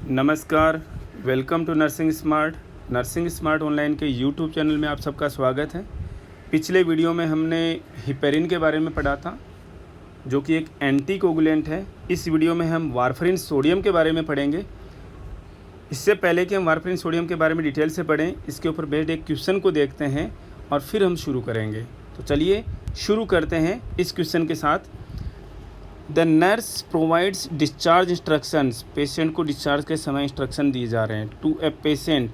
नमस्कार, welcome to nursing smart online के YouTube channel में आप सबका स्वागत है। पिछले वीडियो में हमने हिपेरिन के बारे में पढ़ा था, जो कि एक एंटीकोगुलेंट है। इस वीडियो में हम वारफरिन सोडियम के बारे में पढ़ेंगे। इससे पहले कि हम वारफरिन सोडियम के बारे में डिटेल से पढ़ें, इसके ऊपर बेस्ड एक क्वेश्चन को देखते हैं और फिर हम शुरू करेंगे। तो चलिए शुरू करते हैं इस क्वेश्चन के साथ। The nurse provides discharge instructions, patient को डिस्चार्ज के समय इंस्ट्रक्शन दिए जा रहे हैं। To a patient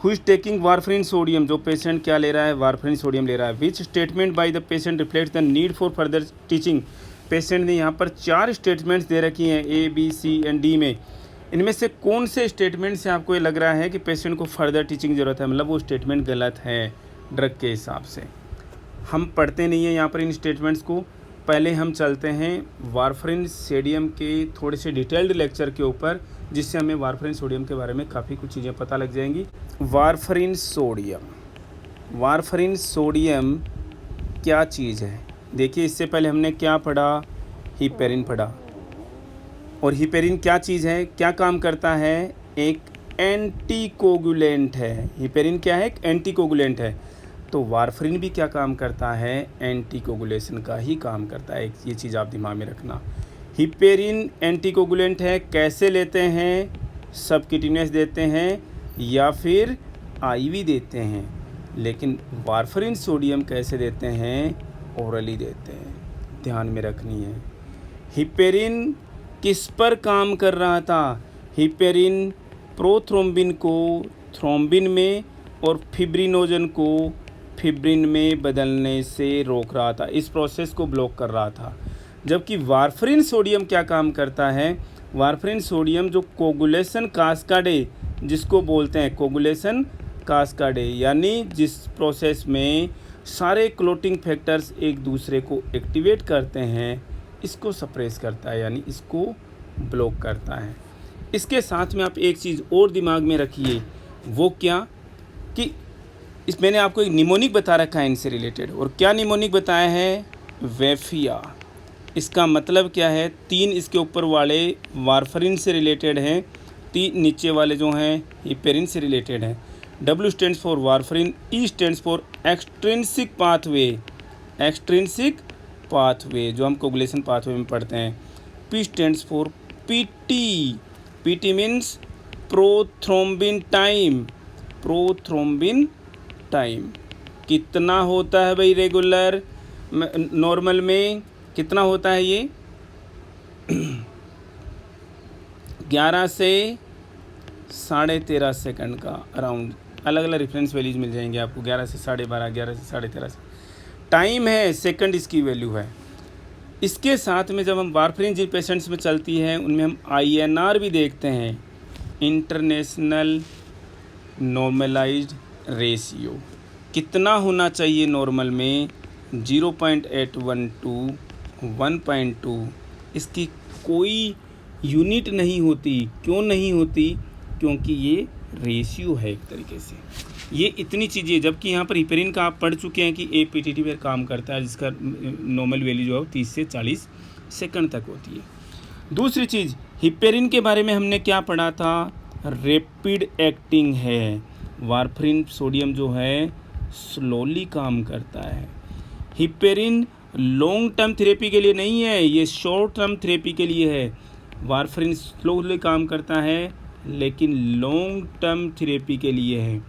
who is taking warfarin sodium, जो पेशेंट क्या ले रहा है, वारफरिन सोडियम ले रहा है। Which statement by the patient reflects the need for further teaching. Patient ने यहाँ पर 4 स्टेटमेंट्स दे रखी हैं A, B, C and D में। इनमें से कौन से स्टेटमेंट से आपको ये लग रहा है कि पेशेंट को फर्दर टीचिंग ज़रूरत है, मतलब वो स्टेटमेंट गलत है ड्रग के हिसाब से। हम पढ़ते नहीं हैं यहाँ पर इन स्टेटमेंट्स को। पहले हम चलते हैं वारफरिन सोडियम के थोड़े से डिटेल्ड लेक्चर के ऊपर, जिससे हमें वारफरिन सोडियम के बारे में काफ़ी कुछ चीज़ें पता लग जाएंगी। वारफरिन सोडियम क्या चीज़ है? देखिए, इससे पहले हमने क्या पढ़ा, हिपेरिन पढ़ा। और हिपेरिन क्या चीज़ है, क्या काम करता है? एक एंटीकोगुलेंट है। हिपेरिन क्या है? एक एंटीकोगुलेंट है। तो वारफरिन भी क्या काम करता है? एंटीकोगुलेशन का ही काम करता है। ये चीज़ आप दिमाग में रखना। हिपेरिन एंटीकोगुलेंट है। कैसे लेते हैं? सबक्यूटेनियस देते हैं या फिर आईवी देते हैं। लेकिन वारफरिन सोडियम कैसे देते हैं? ओरली देते हैं। ध्यान में रखनी है। हिपेरिन किस पर काम कर रहा था? हिपेरिन प्रोथ्रोम्बिन को थ्रोम्बिन में और फिब्रिनोजन को फिब्रिन में बदलने से रोक रहा था, इस प्रोसेस को ब्लॉक कर रहा था। जबकि वारफरिन सोडियम क्या काम करता है? वारफरिन सोडियम जो कोगुलेशन कास्काडे, जिसको बोलते हैं कोगुलेशन कास्काडे, यानी जिस प्रोसेस में सारे क्लोटिंग फैक्टर्स एक दूसरे को एक्टिवेट करते हैं, इसको सप्रेस करता है, यानी इसको ब्लॉक करता है। इसके साथ में आप एक चीज़ और दिमाग में रखिए, वो क्या कि मैंने आपको एक निमोनिक बता रखा है इनसे रिलेटेड। और क्या निमोनिक बताया है? वेफिया। इसका मतलब क्या है? 3 इसके ऊपर वाले वारफरिन से रिलेटेड हैं, 3 नीचे वाले जो हैं हिपेरिन से रिलेटेड हैं। W stands for warfarin, E stands for extrinsic pathway, extrinsic pathway जो हम कोगुलेशन पाथवे में पढ़ते हैं। P stands for PT, PT means prothrombin time, prothrombin time. कितना होता है भाई रेगुलर नॉर्मल में? कितना होता है ये? 11 से 13.5 सेकंड का अराउंड। अलग अलग रेफरेंस वैल्यूज मिल जाएंगे आपको, 11 से 12.5, 11 से 13.5 टाइम है, सेकंड इसकी वैल्यू है। इसके साथ में जब हम वारफरिन जिन पेशेंट्स में चलती है, उनमें हम INR भी देखते हैं, इंटरनेशनल नॉर्मलाइज्ड रेशियो। कितना होना चाहिए नॉर्मल में? 0.81 टू 1.2। इसकी कोई यूनिट नहीं होती। क्यों नहीं होती? क्योंकि ये रेशियो है एक तरीके से। ये इतनी चीज़ें, जबकि यहाँ पर हिपेरिन का आप पढ़ चुके हैं कि APTT पर काम करता है, जिसका नॉर्मल वैल्यू जो है 30 से 40 सेकंड तक होती है। दूसरी चीज़, हिपेरिन के बारे में हमने क्या पढ़ा था? रैपिड एक्टिंग है। वारफरिन सोडियम जो है स्लोली काम करता है। हिपेरिन लॉन्ग टर्म थेरेपी के लिए नहीं है, ये शॉर्ट टर्म थेरेपी के लिए है। वारफरिन स्लोली काम करता है, लेकिन लॉन्ग टर्म थेरेपी के लिए है।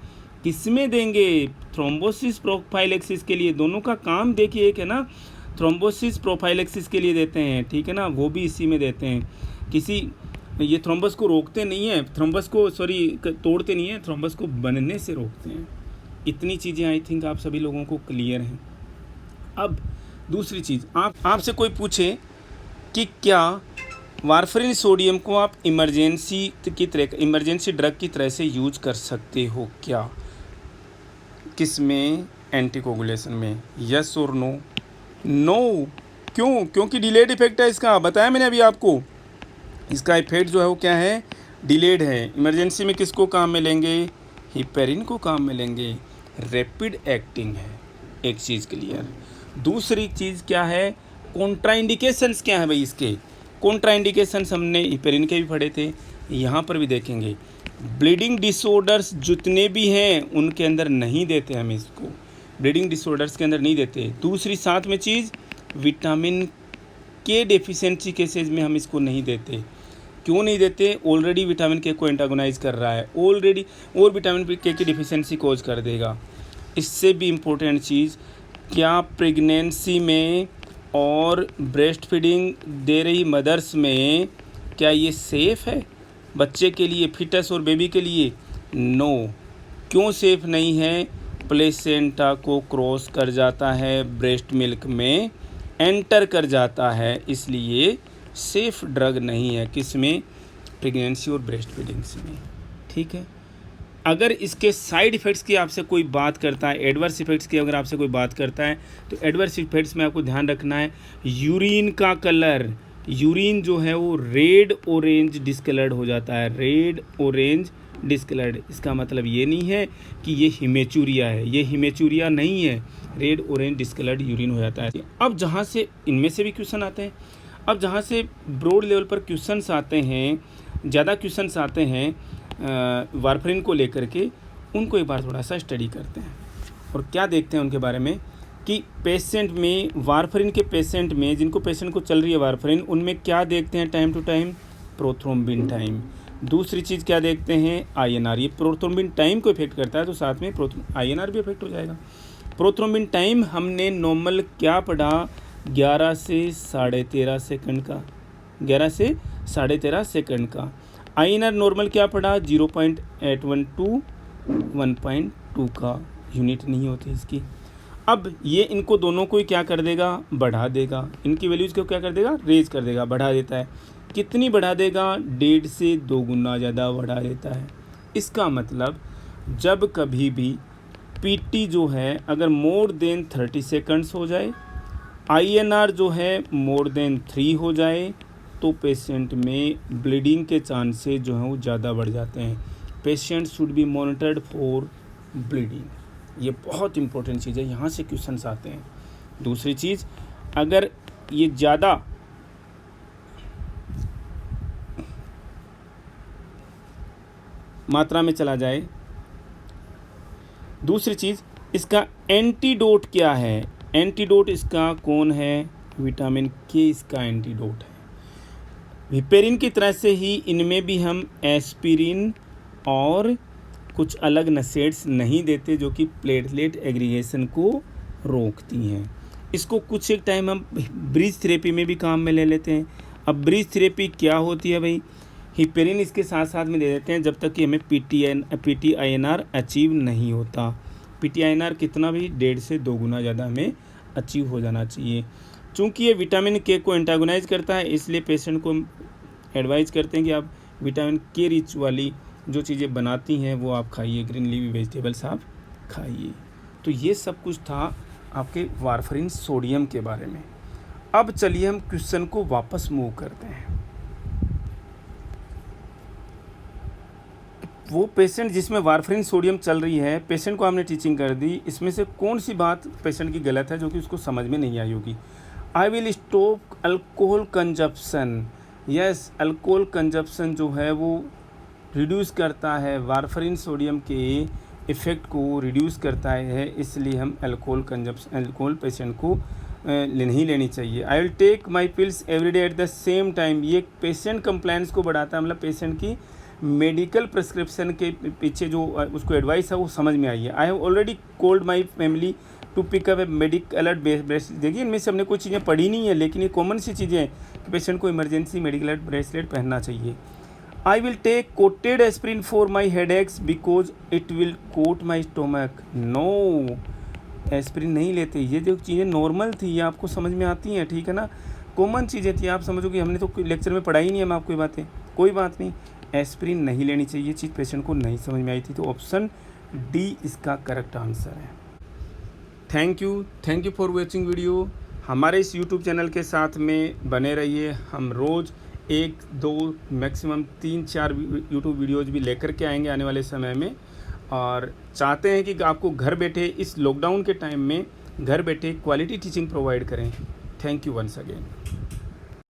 किसमें देंगे? थ्रोम्बोसिस प्रोफाइलेक्सिस के लिए। दोनों का काम देखिए, एक है ना थ्रोम्बोसिस प्रोफाइलेक्सिस के लिए देते हैं, ठीक है ना, वो भी इसी में देते हैं। ये थ्रोम्बस को रोकते नहीं है, थ्रोम्बस को तोड़ते नहीं है, थ्रोम्बस को बनने से रोकते हैं। इतनी चीज़ें आई थिंक आप सभी लोगों को क्लियर हैं। अब दूसरी चीज़, आपसे कोई पूछे कि क्या वारफरिन सोडियम को आप इमरजेंसी ड्रग की तरह से यूज कर सकते हो क्या? किसमें? एंटीकोगुलेशन में। यस और नो? नो। क्यों? क्योंकि डिलेड इफेक्ट है इसका, बताया मैंने अभी आपको। इसका इफेक्ट जो है वो क्या है? डिलेड है। इमरजेंसी में किसको काम में लेंगे? हिपेरिन को काम में लेंगे। रैपिड एक्टिंग है, एक चीज़ क्लियर। दूसरी चीज़ क्या है? कॉन्ट्राइंडिकेशंस क्या है भाई इसके? कॉन्ट्राइंडिकेशंस हमने हिपेरिन के भी पढ़े थे। यहाँ पर भी देखेंगे ब्लीडिंग डिसऑर्डर्स जितने भी हैं उनके अंदर नहीं देते हम इसको, ब्लीडिंग डिसऑर्डर्स के अंदर नहीं देते। दूसरी साथ में चीज़ विटामिन के डेफिशिएंसी केसेज में हम इसको नहीं देते। क्यों नहीं देते? ऑलरेडी विटामिन के को एंटागोनाइज कर रहा है ऑलरेडी, और विटामिन के की डिफिशिएंसी कोज कर देगा। इससे भी इम्पोर्टेंट चीज़, क्या प्रेगनेंसी में और ब्रेस्ट फीडिंग दे रही मदर्स में क्या ये सेफ़ है बच्चे के लिए, फिटस और बेबी के लिए? नो। क्यों सेफ़ नहीं है? प्लेसेंटा को क्रॉस कर जाता है, ब्रेस्ट मिल्क में एंटर कर जाता है, इसलिए सेफ़ ड्रग नहीं है। किस में? प्रेगनेंसी और ब्रेस्ट फीडिंग्स में। ठीक है। अगर इसके साइड इफ़ेक्ट्स की आपसे कोई बात करता है, एडवर्स इफ़ेक्ट्स की अगर आपसे कोई बात करता है, तो एडवर्स इफ़ेक्ट्स में आपको ध्यान रखना है यूरिन का कलर। यूरिन जो है वो रेड ऑरेंज डिस्कलर्ड हो जाता है, रेड ऑरेंज डिस्कलर्ड। इसका मतलब ये नहीं है कि ये हिमेचूरिया है, ये हिमेचूरिया नहीं है, रेड ऑरेंज डिस्कलर्ड यूरिन हो जाता है। अब जहाँ से इनमें से भी क्वेश्चन आते हैं, अब जहाँ से ब्रॉड लेवल पर क्वेश्चंस आते हैं, ज़्यादा क्वेश्चंस आते हैं वारफरिन को लेकर के, उनको एक बार थोड़ा सा स्टडी करते हैं और क्या देखते हैं उनके बारे में कि पेशेंट में वारफरिन के पेशेंट में, जिनको पेशेंट को चल रही है वारफरिन, उनमें क्या देखते हैं time to time? Prothrombin time. दूसरी चीज़ क्या देखते हैं? आईएनआर। ये प्रोथ्रोम्बिन टाइम को इफेक्ट करता है तो साथ में आईएनआर भी इफेक्ट हो जाएगा। प्रोथ्रोम्बिन टाइम हमने नॉर्मल क्या पढ़ा? 11 से 13.5 सेकंड का, 11 से 13.5 सेकंड का। आईएनआर नॉर्मल क्या पढ़ा? 0.812 टू 1.2 का, यूनिट नहीं होती इसकी। अब ये इनको दोनों को ही क्या कर देगा? बढ़ा देगा। इनकी वैल्यूज़ को क्या कर देगा? रेज कर देगा, बढ़ा देता है। कितनी बढ़ा देगा? 1.5 से 2 गुना ज़्यादा बढ़ा देता है। इसका मतलब जब कभी भी पीटी जो है अगर मोर देन 30 सेकंड्स हो जाए, आईएनआर जो है मोर देन 3 हो जाए, तो पेशेंट में ब्लीडिंग के चांसेस जो हैं वो ज़्यादा बढ़ जाते हैं। Patient should be monitored for bleeding. ये बहुत इंपॉर्टेंट चीज़ है, यहाँ से क्वेश्चंस आते हैं। दूसरी चीज़, अगर ये ज़्यादा मात्रा में चला जाए, दूसरी चीज़ इसका एंटीडोट क्या है? एंटीडोट इसका कौन है? विटामिन के इसका एंटीडोट है। हिपेरिन की तरह से ही इनमें भी हम एस्पिरिन और कुछ अलग नसेड्स नहीं देते जो कि प्लेटलेट एग्रीगेशन को रोकती हैं। इसको कुछ एक टाइम हम ब्रिज थेरेपी में भी काम में ले लेते हैं। अब ब्रिज थेरेपी क्या होती है भाई? हिपेरिन इसके साथ साथ में दे देते हैं जब तक कि हमें पीटीआईएनआर अचीव नहीं होता। पीटीआईएनआर कितना भी 1.5 से 2 गुना ज़्यादा हमें अचीव हो जाना चाहिए। चूँकि ये विटामिन के को एंटागोनाइज करता है, इसलिए पेशेंट को एडवाइज करते हैं कि आप विटामिन के रिच वाली जो चीज़ें बनाती हैं वो आप खाइए, ग्रीन लीवी वेजिटेबल्स आप खाइए। तो ये सब कुछ था आपके वारफरिन सोडियम के बारे में। अब चलिए हम क्वेश्चन को वापस मूव करते हैं। वो पेशेंट जिसमें वारफरिन सोडियम चल रही है, पेशेंट को हमने टीचिंग कर दी, इसमें से कौन सी बात पेशेंट की गलत है जो कि उसको समझ में नहीं आई होगी? I will stop alcohol consumption. Yes, alcohol consumption जो है वो रिड्यूस करता है, वारफरिन सोडियम के इफ़ेक्ट को रिड्यूस करता है, इसलिए हम अल्कोहल पेशेंट को नहीं लेनी चाहिए। I will take my pills everyday at the same time. ये पेशेंट कंप्लायंस को बढ़ाता है, मतलब पेशेंट की मेडिकल प्रिस्क्रिप्शन के पीछे जो उसको एडवाइस है वो समझ में आई है। I have already called my family to pick up a medical alert bracelet. देखिए इनमें से हमने कोई चीज़ें पढ़ी नहीं है, लेकिन ये कॉमन सी चीज़ें हैं कि पेशेंट को इमरजेंसी मेडिकल अलर्ट ब्रेसलेट पहनना चाहिए। I will take coated aspirin for my headaches because it will coat my stomach. No, aspirin नहीं लेते। ये जो चीज़ें नॉर्मल थी ये आपको समझ में आती हैं, ठीक है ना, कॉमन चीज़ें थी। आप समझो कि हमने तो लेक्चर में पढ़ाई नहीं है, हम आपको ये बातें, कोई बात नहीं। एस्प्रिन नहीं लेनी चाहिए, चीज़ पेशेंट को नहीं समझ में आई थी, तो ऑप्शन डी इसका करेक्ट आंसर है। Thank you for watching video. हमारे इस यूट्यूब चैनल के साथ में बने रहिए। हम रोज़ 1, 2 मैक्सिमम 3, 4 यूट्यूब वीडियोज़ भी लेकर के आएंगे आने वाले समय में, और चाहते हैं कि आपको घर बैठे इस लॉकडाउन के टाइम में घर बैठे क्वालिटी टीचिंग प्रोवाइड करें। Thank you once again.